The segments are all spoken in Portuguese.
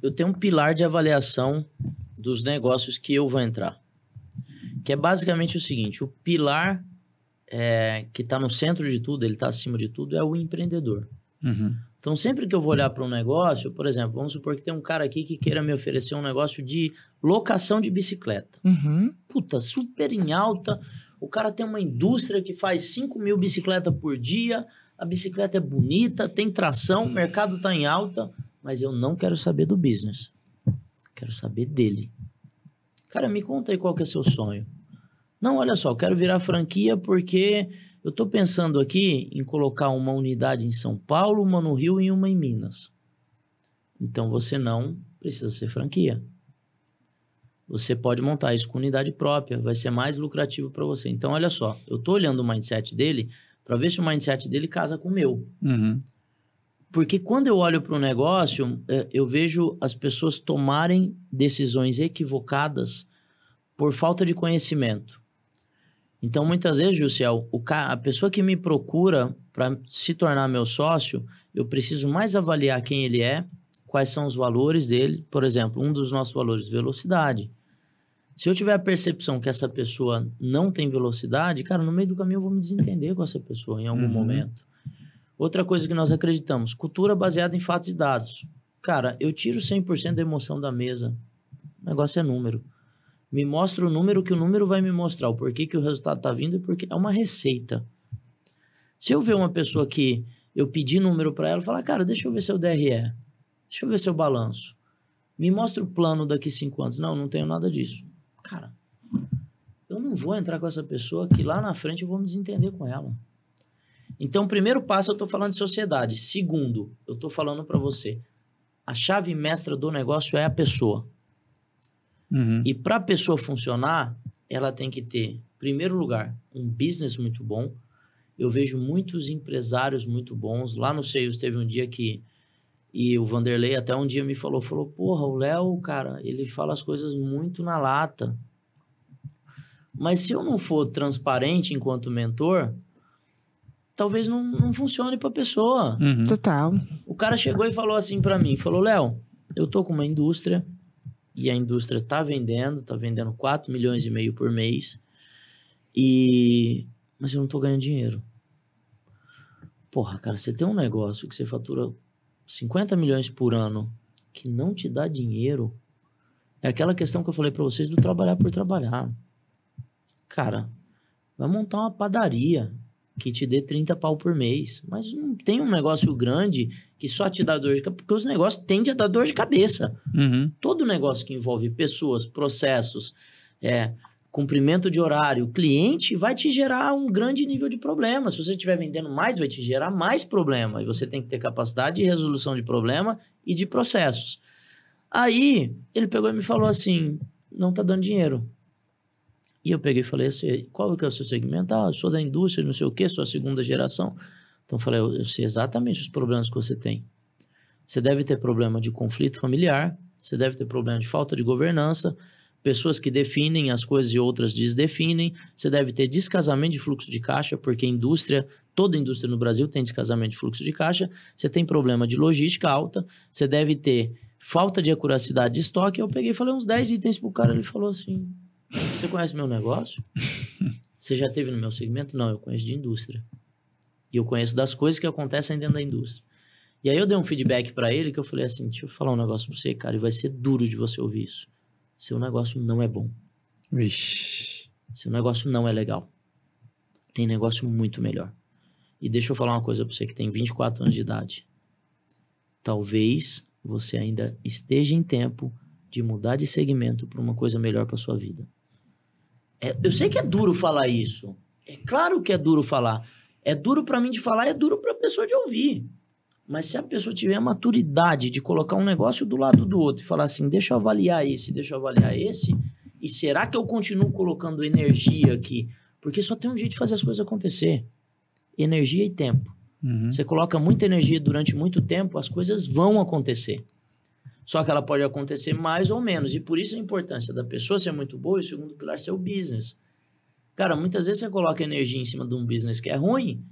eu tenho um pilar de avaliação dos negócios que eu vou entrar. Que é basicamente o seguinte, o pilar que está no centro de tudo, ele está acima de tudo, é o empreendedor. Uhum. Então, sempre que eu vou olhar para um negócio, por exemplo, vamos supor que tem um cara aqui que queira me oferecer um negócio de locação de bicicleta. Uhum. Puta, super em alta. O cara tem uma indústria que faz 5.000 bicicletas por dia. A bicicleta é bonita, tem tração, o mercado está em alta. Mas eu não quero saber do business. Quero saber dele. Cara, me conta aí qual que é seu sonho. Não, olha só, eu quero virar franquia porque eu estou pensando aqui em colocar uma unidade em São Paulo, uma no Rio e uma em Minas. Então, você não precisa ser franquia. Você pode montar isso com unidade própria, vai ser mais lucrativo para você. Então, olha só, eu estou olhando o mindset dele para ver se o mindset dele casa com o meu. Uhum. Porque quando eu olho para o negócio, eu vejo as pessoas tomarem decisões equivocadas por falta de conhecimento. Então, muitas vezes, Jussiel, a pessoa que me procura para se tornar meu sócio, eu preciso mais avaliar quem ele é, quais são os valores dele. Por exemplo, um dos nossos valores, velocidade. Se eu tiver a percepção que essa pessoa não tem velocidade, cara, no meio do caminho eu vou me desentender com essa pessoa em algum momento. Outra coisa que nós acreditamos, cultura baseada em fatos e dados. Cara, eu tiro 100% da emoção da mesa. O negócio é número. Me mostra o número que o número vai me mostrar. O porquê que o resultado está vindo e porque é uma receita. Se eu ver uma pessoa que eu pedi número para ela, falar, cara, deixa eu ver seu DRE. Deixa eu ver seu balanço. Me mostra o plano daqui 5 anos. Não, não tenho nada disso. Cara, eu não vou entrar com essa pessoa que lá na frente eu vou me desentender com ela. Então, primeiro passo, eu estou falando de sociedade. Segundo, eu estou falando para você, a chave mestra do negócio é a pessoa. Uhum. E para a pessoa funcionar, ela tem que ter, em primeiro lugar, um business muito bom. Eu vejo muitos empresários muito bons. Lá no Seios teve um dia que... E o Vanderlei até um dia me falou, porra, o Léo, cara, ele fala as coisas muito na lata. Mas se eu não for transparente enquanto mentor, talvez não funcione para a pessoa. Uhum. Total. O cara chegou e falou assim para mim, falou, Léo, eu tô com uma indústria e a indústria tá vendendo 4,5 milhões por mês, mas eu não tô ganhando dinheiro. Porra, cara, você tem um negócio que você fatura 50 milhões por ano que não te dá dinheiro, é aquela questão que eu falei para vocês do trabalhar por trabalhar. Cara, vai montar uma padaria que te dê 30 pau por mês, mas não tem um negócio grande que só te dá dor de cabeça, porque os negócios tendem a dar dor de cabeça. Uhum. Todo negócio que envolve pessoas, processos, cumprimento de horário, cliente, vai te gerar um grande nível de problema. Se você estiver vendendo mais, vai te gerar mais problema. E você tem que ter capacidade de resolução de problema e de processos. Aí, ele pegou e me falou assim, não tá dando dinheiro. E eu peguei e falei assim, qual que é o seu segmento? Eu sou da indústria, não sei o quê, sou a 2ª geração. Então, eu falei, eu sei exatamente os problemas que você tem. Você deve ter problema de conflito familiar, você deve ter problema de falta de governança, pessoas que definem as coisas e outras desdefinem, você deve ter descasamento de fluxo de caixa, porque toda indústria no Brasil tem descasamento de fluxo de caixa, você tem problema de logística alta, você deve ter falta de acuracidade de estoque. Eu peguei e falei uns 10 itens pro cara, ele falou assim, você conhece meu negócio? Você já teve no meu segmento? Não, eu conheço de indústria. E eu conheço das coisas que acontecem dentro da indústria. E aí eu dei um feedback para ele que eu falei assim, deixa eu falar um negócio pra você, cara, e vai ser duro de você ouvir isso. Seu negócio não é bom. Vixe. Seu negócio não é legal. Tem negócio muito melhor. E deixa eu falar uma coisa pra você que tem 24 anos de idade. Talvez você ainda esteja em tempo de mudar de segmento para uma coisa melhor para sua vida. Eu sei que é duro falar isso. É claro que é duro falar. É duro para mim de falar, é duro para a pessoa de ouvir. Mas se a pessoa tiver a maturidade de colocar um negócio do lado do outro e falar assim, deixa eu avaliar esse, e será que eu continuo colocando energia aqui? Porque só tem um jeito de fazer as coisas acontecer. Energia e tempo. Uhum. Você coloca muita energia durante muito tempo, as coisas vão acontecer. Só que ela pode acontecer mais ou menos. E por isso a importância da pessoa ser muito boa e o segundo pilar ser o business. Cara, muitas vezes você coloca energia em cima de um business que é ruim,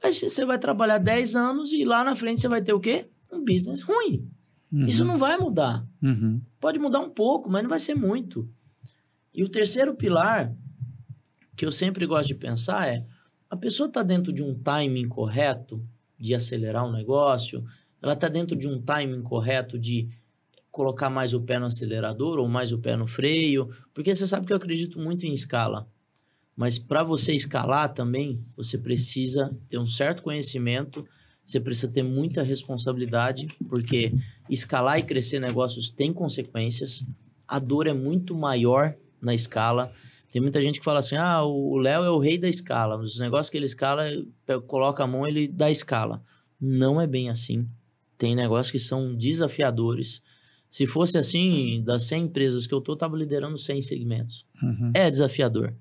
mas você vai trabalhar 10 anos e lá na frente você vai ter o quê? Um business ruim. Isso não vai mudar. Uhum. Pode mudar um pouco, mas não vai ser muito. E o terceiro pilar, que eu sempre gosto de pensar é, a pessoa está dentro de um timing correto de acelerar um negócio, ela está dentro de um timing correto de colocar mais o pé no acelerador ou mais o pé no freio, porque você sabe que eu acredito muito em escala. Mas para você escalar também, você precisa ter um certo conhecimento, você precisa ter muita responsabilidade, porque escalar e crescer negócios tem consequências, a dor é muito maior na escala. Tem muita gente que fala assim, o Léo é o rei da escala, os negócios que ele escala, coloca a mão, ele dá escala. Não é bem assim. Tem negócios que são desafiadores. Se fosse assim, das 100 empresas que eu estava liderando 100 segmentos. Uhum. É desafiador.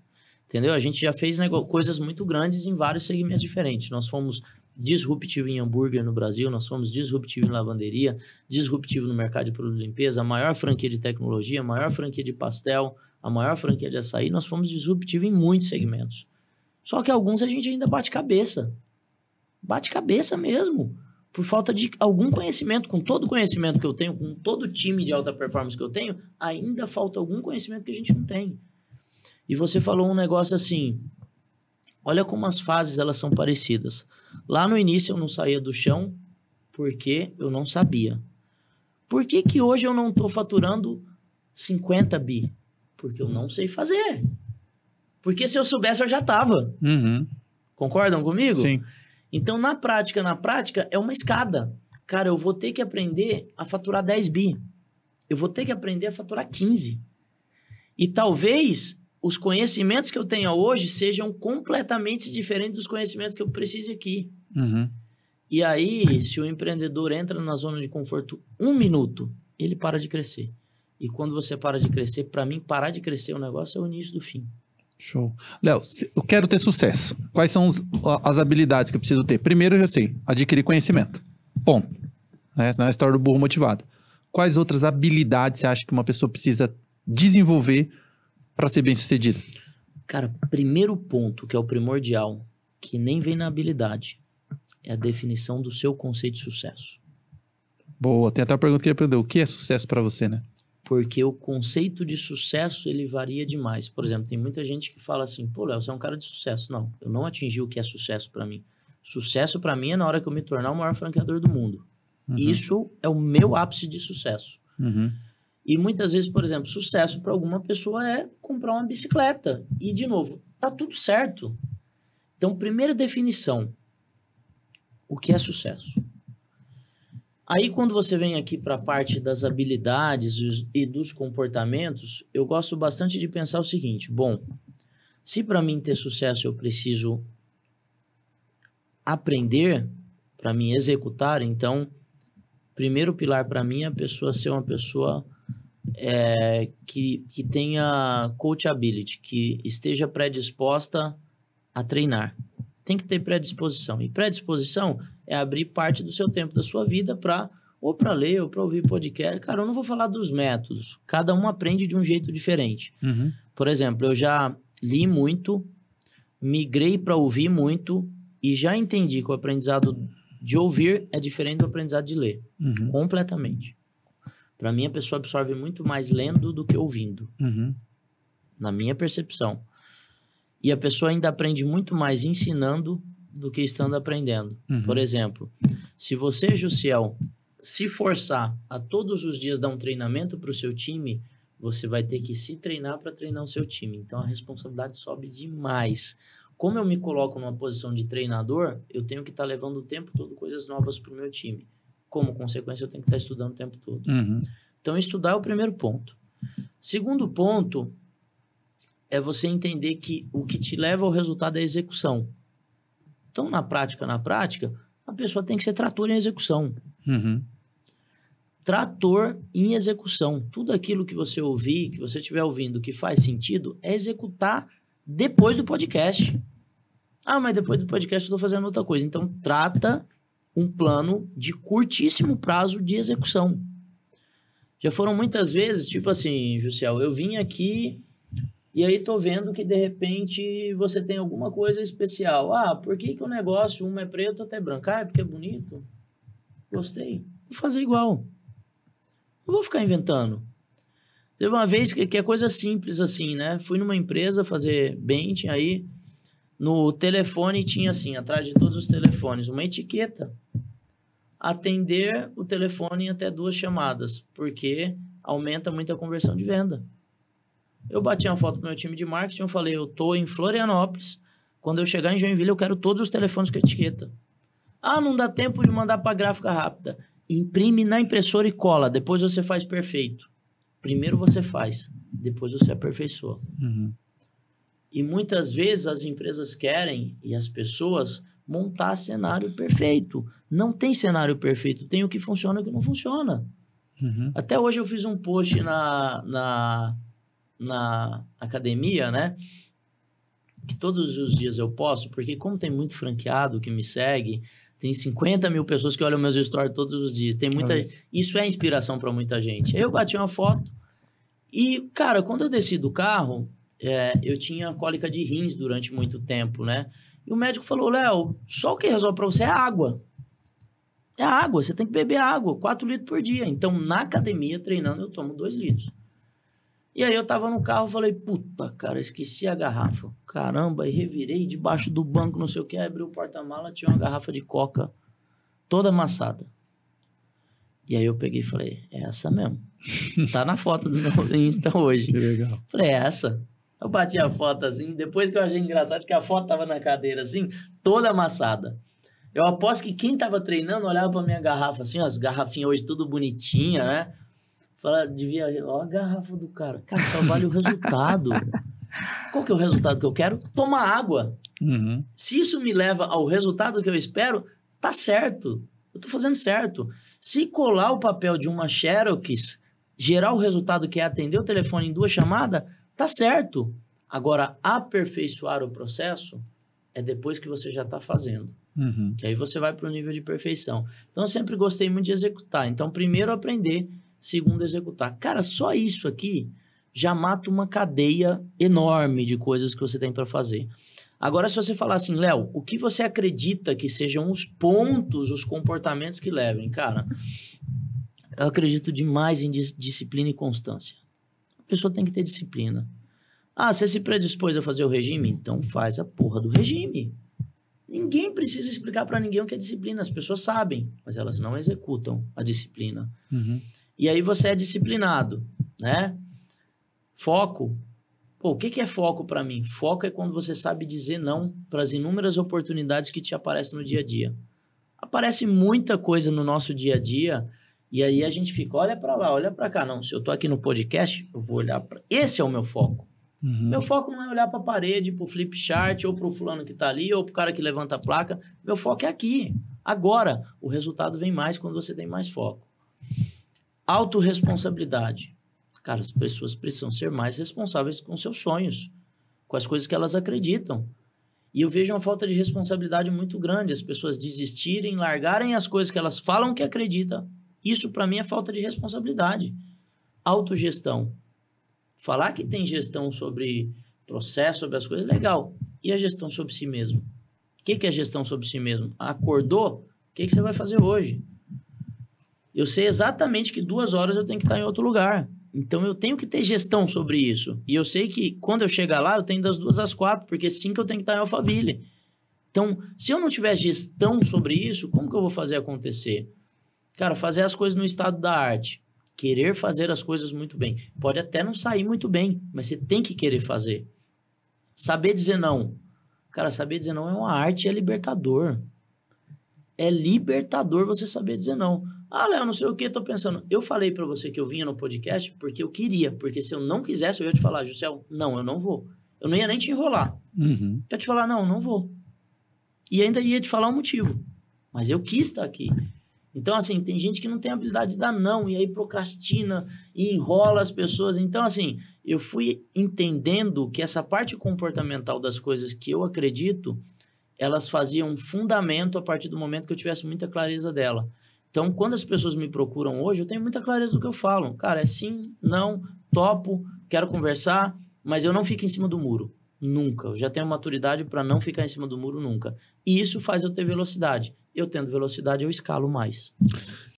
Entendeu? A gente já fez coisas muito grandes em vários segmentos diferentes. Nós fomos disruptivo em hambúrguer no Brasil, nós fomos disruptivo em lavanderia, disruptivo no mercado de produto de limpeza, a maior franquia de tecnologia, a maior franquia de pastel, a maior franquia de açaí, nós fomos disruptivo em muitos segmentos. Só que alguns a gente ainda bate cabeça. Bate cabeça mesmo. Por falta de algum conhecimento, com todo o conhecimento que eu tenho, com todo o time de alta performance que eu tenho, ainda falta algum conhecimento que a gente não tem. E você falou um negócio assim, olha como as fases elas são parecidas. Lá no início eu não saía do chão porque eu não sabia. Por que que hoje eu não estou faturando 50 bi? Porque eu não sei fazer. Porque se eu soubesse eu já estava. Uhum. Concordam comigo? Sim. Então, na prática, é uma escada. Cara, eu vou ter que aprender a faturar 10 bi. Eu vou ter que aprender a faturar 15. E talvez os conhecimentos que eu tenha hoje sejam completamente diferentes dos conhecimentos que eu preciso aqui. Uhum. E aí, se o empreendedor entra na zona de conforto 1 minuto, ele para de crescer. E quando você para de crescer, para mim, parar de crescer o negócio é o início do fim. Show. Léo, eu quero ter sucesso. Quais são as habilidades que eu preciso ter? Primeiro, eu já sei, adquirir conhecimento. Ponto. Essa não é a história do burro motivado. Quais outras habilidades você acha que uma pessoa precisa desenvolver para ser bem-sucedido? Cara, primeiro ponto, que é o primordial, que nem vem na habilidade, é a definição do seu conceito de sucesso. Boa, tem até uma pergunta que ele aprendeu. O que é sucesso para você, né? Porque o conceito de sucesso, ele varia demais. Por exemplo, tem muita gente que fala assim, pô, Léo, você é um cara de sucesso. Não, eu não atingi o que é sucesso para mim. Sucesso para mim é na hora que eu me tornar o maior franqueador do mundo. Uhum. Isso é o meu ápice de sucesso. Uhum. E muitas vezes, por exemplo, sucesso para alguma pessoa é comprar uma bicicleta. E, de novo, tá tudo certo. Então, primeira definição. O que é sucesso? Aí, quando você vem aqui para a parte das habilidades e dos comportamentos, eu gosto bastante de pensar o seguinte. Bom, se para mim ter sucesso eu preciso aprender, para mim executar, então, primeiro pilar para mim é a pessoa ser uma pessoa que tenha coachability, que esteja predisposta a treinar. Tem que ter predisposição. E predisposição é abrir parte do seu tempo da sua vida para ler ou para ouvir podcast. Cara, eu não vou falar dos métodos. Cada um aprende de um jeito diferente. Uhum. Por exemplo, eu já li muito, migrei para ouvir muito e já entendi que o aprendizado de ouvir é diferente do aprendizado de ler. Uhum. Completamente. Para mim, a pessoa absorve muito mais lendo do que ouvindo. Uhum. Na minha percepção. E a pessoa ainda aprende muito mais ensinando do que estando aprendendo. Uhum. Por exemplo, se você, Jussiel, se forçar a todos os dias dar um treinamento para o seu time, você vai ter que se treinar para treinar o seu time. Então, a responsabilidade sobe demais. Como eu me coloco numa posição de treinador, eu tenho que estar levando o tempo todo coisas novas para o meu time. Como consequência, eu tenho que estar estudando o tempo todo. Uhum. Então, estudar é o primeiro ponto. Segundo ponto é você entender que o que te leva ao resultado é a execução. Então, na prática, a pessoa tem que ser trator em execução. Uhum. Trator em execução. Tudo aquilo que você ouvir, que você estiver ouvindo, que faz sentido, é executar depois do podcast. Ah, mas depois do podcast eu estou fazendo outra coisa. Então, trata um plano de curtíssimo prazo de execução. Já foram muitas vezes, tipo assim, Jussiel, eu vim aqui e aí tô vendo que de repente você tem alguma coisa especial. Ah, por que o negócio, uma é preto, outra é branca? Ah, é porque é bonito. Gostei. Vou fazer igual. Não vou ficar inventando. Teve uma vez que é coisa simples assim, né? Fui numa empresa fazer bench, aí no telefone tinha assim, atrás de todos os telefones, uma etiqueta. Atender o telefone em até 2 chamadas, porque aumenta muito a conversão de venda. Eu bati uma foto pro meu time de marketing, eu falei, eu tô em Florianópolis, quando eu chegar em Joinville eu quero todos os telefones com etiqueta. Ah, não dá tempo de mandar para gráfica rápida. Imprime na impressora e cola, depois você faz perfeito. Primeiro você faz, depois você aperfeiçoa. Uhum. E muitas vezes as empresas querem, e as pessoas, montar cenário perfeito. Não tem cenário perfeito, tem o que funciona e o que não funciona. Uhum. Até hoje eu fiz um post na academia, né? Que todos os dias eu posto, porque como tem muito franqueado que me segue, tem 50 mil pessoas que olham meus stories todos os dias. Tem muita... Isso é inspiração para muita gente. Aí eu bati uma foto e, cara, quando eu desci do carro, eu tinha cólica de rins durante muito tempo, né? E o médico falou, Léo, só o que resolve para você é água. É água, você tem que beber água, 4 litros por dia. Então, na academia, treinando, eu tomo 2 litros. E aí eu tava no carro, falei, puta, cara, esqueci a garrafa. Caramba, e revirei debaixo do banco, não sei o que, abri o porta-mala, tinha uma garrafa de coca toda amassada. E aí eu peguei e falei, é essa mesmo. Tá na foto do meu Insta hoje. Que legal. Falei, é essa. Eu bati a foto assim, depois que eu achei engraçado que a foto tava na cadeira assim, toda amassada. Eu aposto que quem tava treinando olhava pra minha garrafa assim, ó, as garrafinhas hoje tudo bonitinha, né? Fala, devia... Ó a garrafa do cara. Cara, só vale o resultado. Qual que é o resultado que eu quero? Tomar água. Uhum. Se isso me leva ao resultado que eu espero, tá certo. Eu tô fazendo certo. Se colar o papel de uma Xerox, gerar o resultado que é atender o telefone em 2 chamadas, tá certo. Agora, aperfeiçoar o processo é depois que você já tá fazendo. Uhum. Que aí você vai para o nível de perfeição. Então, eu sempre gostei muito de executar. Então, primeiro aprender... Segundo, executar. Cara, só isso aqui já mata uma cadeia enorme de coisas que você tem para fazer. Agora, se você falar assim, Léo, o que você acredita que sejam os pontos, os comportamentos que levem? Cara, eu acredito demais em disciplina e constância. A pessoa tem que ter disciplina. Ah, você se predispôs a fazer o regime? Então faz a porra do regime. Ninguém precisa explicar para ninguém o que é disciplina. As pessoas sabem, mas elas não executam a disciplina. Uhum. E aí você é disciplinado, né? Foco. Pô, o que é foco para mim? Foco é quando você sabe dizer não para as inúmeras oportunidades que te aparecem no dia a dia. Aparece muita coisa no nosso dia a dia e aí a gente fica, olha para lá, olha para cá. Não, se eu tô aqui no podcast, eu vou olhar para... Esse é o meu foco. Uhum. Meu foco não é olhar para a parede, para o flip chart, ou para o fulano que tá ali, ou para o cara que levanta a placa. Meu foco é aqui, agora. O resultado vem mais quando você tem mais foco. Autorresponsabilidade. Cara, as pessoas precisam ser mais responsáveis com seus sonhos, com as coisas que elas acreditam. E eu vejo uma falta de responsabilidade muito grande. As pessoas desistirem, largarem as coisas que elas falam que acreditam. Isso, para mim, é falta de responsabilidade. Autogestão. Falar que tem gestão sobre processo, sobre as coisas, legal. E a gestão sobre si mesmo? O que é gestão sobre si mesmo? Acordou? O que você vai fazer hoje? Eu sei exatamente que 2 horas eu tenho que estar em outro lugar. Então, eu tenho que ter gestão sobre isso. E eu sei que quando eu chegar lá, eu tenho das 2 às 4, porque 5 eu tenho que estar em Alphaville. Então, se eu não tiver gestão sobre isso, como que eu vou fazer acontecer? Cara, fazer as coisas no estado da arte. Querer fazer as coisas muito bem. Pode até não sair muito bem, mas você tem que querer fazer. Saber dizer não. Cara, saber dizer não é uma arte e é libertador. É libertador você saber dizer não. Ah, Léo, não sei o que, tô pensando. Eu falei pra você que eu vinha no podcast porque eu queria. Porque se eu não quisesse, eu ia te falar, Juscel, não, eu não vou. Eu não ia nem te enrolar. Uhum. Eu ia te falar, não, não vou. E ainda ia te falar um motivo. Mas eu quis estar aqui. Então, assim, tem gente que não tem habilidade de dar não, e aí procrastina e enrola as pessoas. Então, assim, eu fui entendendo que essa parte comportamental das coisas que eu acredito, elas faziam um fundamento a partir do momento que eu tivesse muita clareza dela. Então, quando as pessoas me procuram hoje, eu tenho muita clareza do que eu falo. Cara, é sim, não, topo, quero conversar, mas eu não fico em cima do muro. Nunca. Eu já tenho maturidade para não ficar em cima do muro nunca. E isso faz eu ter velocidade. Eu tendo velocidade, eu escalo mais.